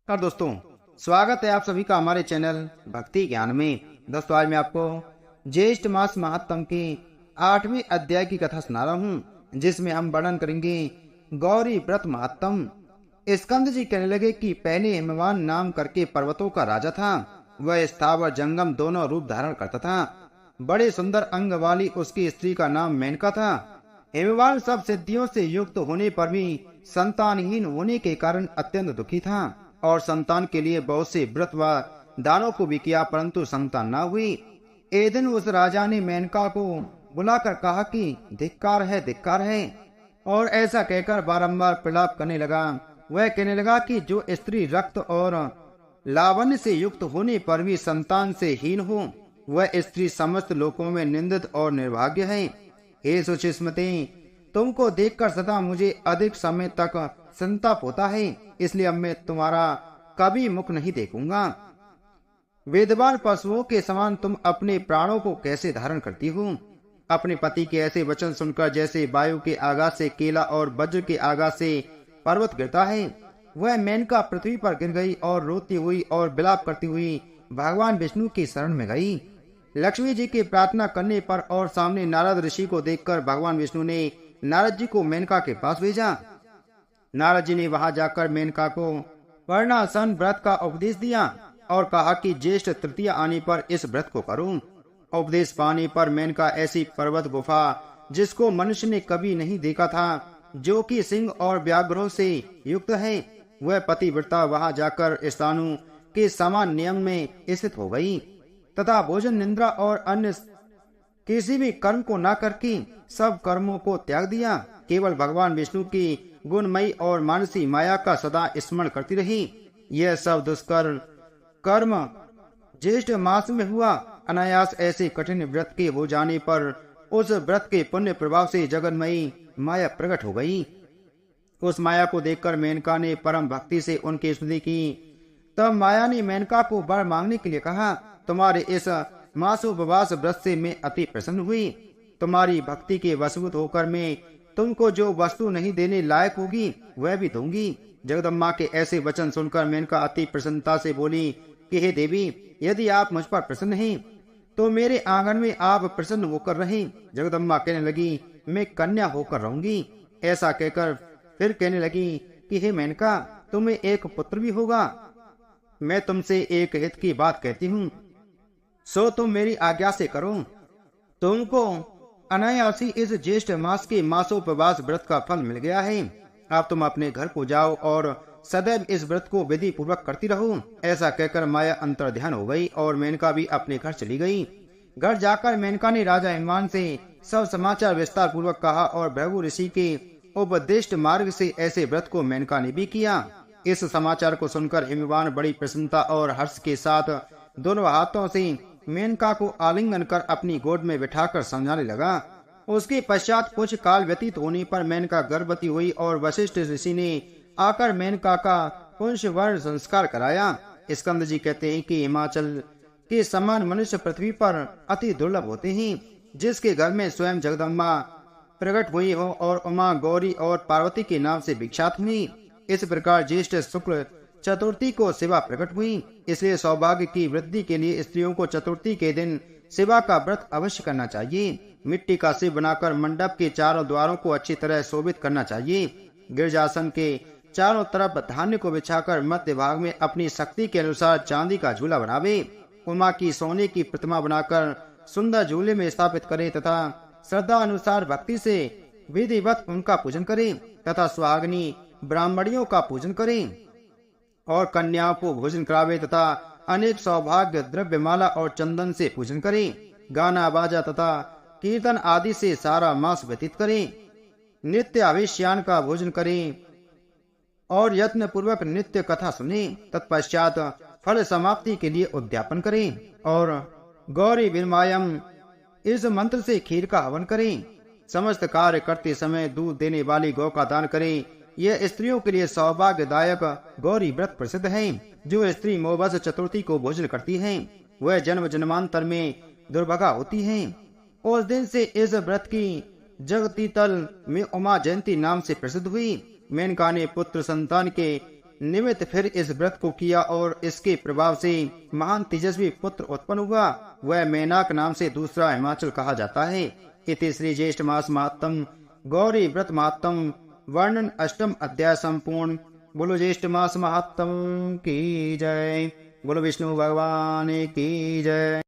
और दोस्तों, स्वागत है आप सभी का हमारे चैनल भक्ति ज्ञान में। दोस्तों, आज मैं आपको ज्येष्ठ मास महात्म के 8वें अध्याय की कथा सुना रहा हूँ, जिसमें हम वर्णन करेंगे गौरी व्रत महात्म। स्कंद जी कहने लगे कि पहले हिमवान नाम करके पर्वतों का राजा था। वह स्थावर जंगम दोनों रूप धारण करता था। बड़े सुंदर अंग वाली उसकी स्त्री का नाम मेनका था। हिमवान सब सिद्धियों से युक्त होने पर भी संतानहीन होने के कारण अत्यंत दुखी था और संतान के लिए बहुत से व्रत व दानों को भी किया, परंतु संतान न हुई। एक दिन उस राजा ने मेनका को बुलाकर कहा कि धिक्कार है, और ऐसा कहकर बारंबार प्रलाप करने लगा। वह कहने लगा कि जो स्त्री रक्त और लावण्य से युक्त होने पर भी संतान से हीन हो, वह स्त्री समस्त लोकों में निंदित और निर्भाग्य है। हे सुचिस्मते, तुमको देखकर सदा मुझे अधिक समय तक संताप होता है, इसलिए अब मैं तुम्हारा कभी मुख नहीं देखूंगा। वेदवान पशुओं के समान तुम अपने प्राणों को कैसे धारण करती हो? अपने पति के ऐसे वचन सुनकर जैसे वायु के आघात से केला और वज्र के आघात से पर्वत गिरता है, वह मेनका पृथ्वी पर गिर गई और रोती हुई और विलाप करती हुई भगवान विष्णु की शरण में गई। लक्ष्मी जी की प्रार्थना करने पर और सामने नारद ऋषि को देखकर भगवान विष्णु ने नारद जी को मेनका के पास भेजा। नारद जी ने वहां जाकर मेनका को वर्णासन व्रत का उपदेश दिया और कहा कि ज्येष्ठ तृतीया आने पर इस व्रत को करो। उपदेश पाने पर मेनका ऐसी पर्वत गुफा, जिसको मनुष्य ने कभी नहीं देखा था, जो कि सिंह और व्याघ्रों से युक्त है, वह पतिव्रता वहां जाकर स्थानु के समान नियम में स्थित हो गई तथा भोजन, निद्रा और अन्य किसी भी कर्म को न करके सब कर्मों को त्याग दिया। केवल भगवान विष्णु की गुणमयी और मानसी माया का सदा स्मरण करती रही। यह सब दुष्कर कर्म ज्येष्ठ मास में हुआ। अनायास ऐसे कठिन व्रत के हो जाने पर उस व्रत के पुण्य प्रभाव से जगन्मयी माया प्रकट हो गई। उस माया को देखकर मेनका ने परम भक्ति से उनकी स्तुति की। तब माया ने मेनका को वर मांगने के लिए कहा, तुम्हारे इस मासोपवास व्रत से मैं अति प्रसन्न हुई। तुम्हारी भक्ति के वशीभूत होकर मैं तुमको जो वस्तु नहीं देने लायक होगी वह भी दूंगी। जगदम्बा के ऐसे वचन सुनकर मेनका अति प्रसन्नता से बोली कि हे देवी, यदि आप मुझ पर प्रसन्न हैं तो मेरे आंगन में आप प्रसन्न होकर रहें। जगदम्बा कहने लगी, मैं कन्या होकर रहूंगी। ऐसा कहकर फिर कहने लगी कि हे मेनका, तुम्हें एक पुत्र भी होगा। मैं तुमसे एक हित की बात कहती हूँ, सो तुम मेरी आज्ञा से करो। तुमको अनायासी इस ज्येष्ठ मास के मासोपवास व्रत का फल मिल गया है। अब तुम अपने घर को जाओ और सदैव इस व्रत को विधि पूर्वक करती रहो। ऐसा कहकर माया अंतर्ध्यान हो गई और मेनका भी अपने घर चली गई। घर जाकर मेनका ने राजा हिमवान से सब समाचार विस्तार पूर्वक कहा और भृगु ऋषि के उपदिष्ट मार्ग से ऐसे व्रत को मेनका ने भी किया। इस समाचार को सुनकर हिमवान बड़ी प्रसन्नता और हर्ष के साथ दोनों हाथों से मेनका को आलिंगन कर अपनी गोद में बिठाकर समझाने लगा। उसके पश्चात कुछ काल व्यतीत होने पर मेनका गर्भवती हुई और वशिष्ठ ऋषि ने आकर मेनका का पुंसवर्ण संस्कार कराया। स्कंद जी कहते हैं कि हिमाचल के समान मनुष्य पृथ्वी पर अति दुर्लभ होते हैं, जिसके घर में स्वयं जगदम्बा प्रकट हुई हो और उमा, गौरी और पार्वती के नाम से विख्यात हुई। इस प्रकार ज्येष्ठ शुक्ल चतुर्थी को शिवा प्रकट हुई। इसलिए सौभाग्य की वृद्धि के लिए स्त्रियों को चतुर्थी के दिन शिवा का व्रत अवश्य करना चाहिए। मिट्टी का शिव बनाकर मंडप के चारों द्वारों को अच्छी तरह शोभित करना चाहिए। गिरजासन के चारों तरफ धान्य को बिछाकर मध्य भाग में अपनी शक्ति के अनुसार चांदी का झूला बनावे। उमा की सोने की प्रतिमा बनाकर सुंदर झूले में स्थापित करे तथा श्रद्धा अनुसार भक्ति से विधिवत उनका पूजन करे तथा सुहागिनी ब्राह्मणियों का पूजन करे और कन्याओं को भोजन करावे तथा अनेक सौभाग्य द्रव्यमाला और चंदन से पूजन करे। गाना बाजा तथा कीर्तन आदि से सारा मास व्यतीत करे। नित्य अभिष्यान का भोजन करे और यत्न पूर्वक नित्य कथा सुने। तत्पश्चात फल समाप्ति के लिए उद्यापन करे और गौरी विनिमयम इस मंत्र से खीर का हवन करे। समस्त कार्य करते समय दूध देने वाली गौ का दान करे। यह स्त्रियों के लिए सौभाग्यदायक गौरी व्रत प्रसिद्ध है। जो स्त्री मोबस चतुर्थी को भोजन करती है, वह जन्म जन्मांतर में दुर्भगा होती है। उस दिन से इस व्रत की जगतीतल में उमा जयंती नाम से प्रसिद्ध हुई। मेनका ने पुत्र संतान के निमित्त फिर इस व्रत को किया और इसके प्रभाव से महान तेजस्वी पुत्र उत्पन्न हुआ। वह मेनाक नाम से दूसरा हिमाचल कहा जाता है। इति श्री ज्येष्ठ मास महात्म गौरी व्रत महात्म वर्णन अष्टम अध्याय संपूर्ण। बोलो ज्येष्ठ मास महात्म की जय। बोलो विष्णु भगवान की जय।